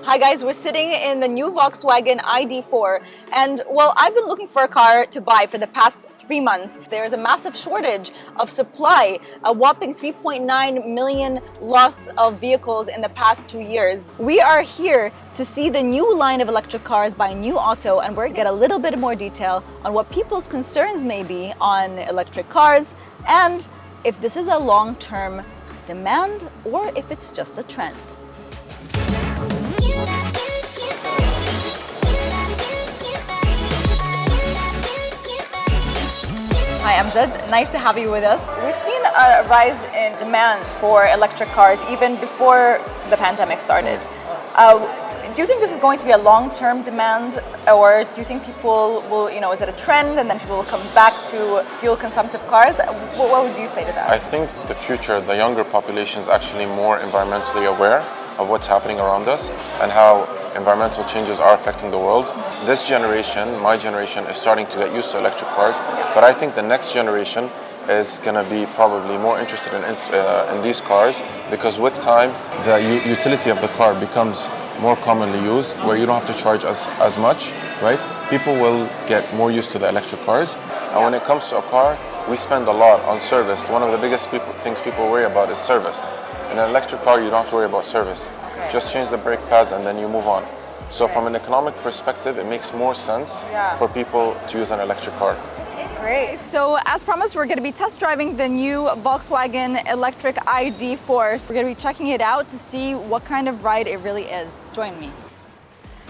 Hi guys, we're sitting in the new Volkswagen ID.4 and well, I've been looking for a car to buy for the past 3 months. There's a massive shortage of supply, a whopping 3.9 million loss of vehicles in the past 2 years. We are here to see the new line of electric cars by New Auto, and we're going to get a little bit more detail on what people's concerns may be on electric cars and if this is a long-term demand or if it's just a trend. Hi Amjad, nice to have you with us. We've seen a rise in demand for electric cars even before the pandemic started. Do you think this is going to be a long-term demand, or do you think people will, is it a trend and then people will come back to fuel-consumptive cars? What would you say to that? I think the future, the younger population is actually more environmentally aware of what's happening around us and how environmental changes are affecting the world. This generation, my generation, is starting to get used to electric cars, but I think the next generation is going to be probably more interested in these cars, because with time the utility of the car becomes more commonly used, where you don't have to charge as much, right? People will get more used to the electric cars, and when it comes to a car, we spend a lot on service. One of the biggest things people worry about is service. In an electric car, you don't have to worry about service. Okay. Just change the brake pads and then you move on. So from an economic perspective, it makes more sense for people to use an electric car. Great. So as promised, we're going to be test driving the new Volkswagen electric ID.4. So we're going to be checking it out to see what kind of ride it really is. Join me.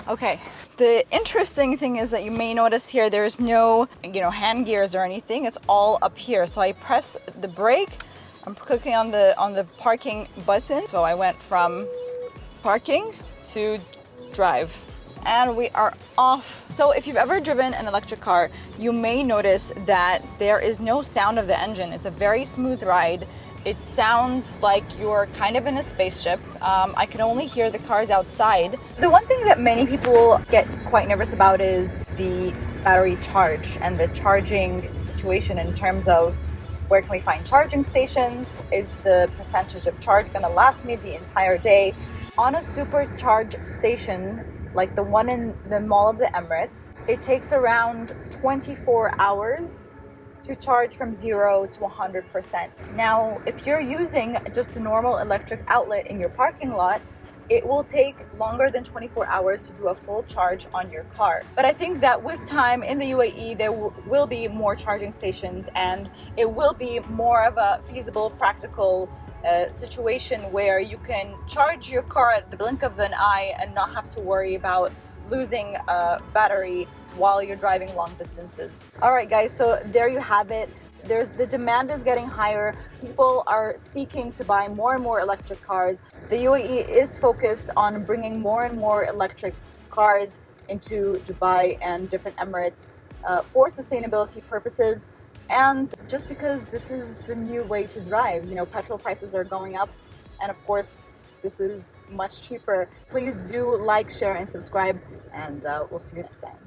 Okay. The interesting thing is that you may notice here there's no, hand gears or anything. It's all up here. So I press the brake. I'm clicking on the parking button. So I went from parking to drive. And we are off. So if you've ever driven an electric car, you may notice that there is no sound of the engine. It's a very smooth ride. It sounds like you're kind of in a spaceship. I can only hear the cars outside. The one thing that many people get quite nervous about is the battery charge and the charging situation in terms of where can we find charging stations? Is the percentage of charge gonna last me the entire day? On a supercharge station, like the one in the Mall of the Emirates, it takes around 24 hours to charge from 0 to 100%. Now, if you're using just a normal electric outlet in your parking lot, it will take longer than 24 hours to do a full charge on your car. But I think that with time in the UAE, there will be more charging stations, and it will be more of a feasible, practical situation where you can charge your car at the blink of an eye and not have to worry about losing battery while you're driving long distances. All right, guys, so there you have it. The demand is getting higher. People are seeking to buy more and more electric cars. The UAE is focused on bringing more and more electric cars into Dubai and different Emirates for sustainability purposes. And just because this is the new way to drive, petrol prices are going up, and of course, this is much cheaper. Please do like, share, and subscribe, and we'll see you next time.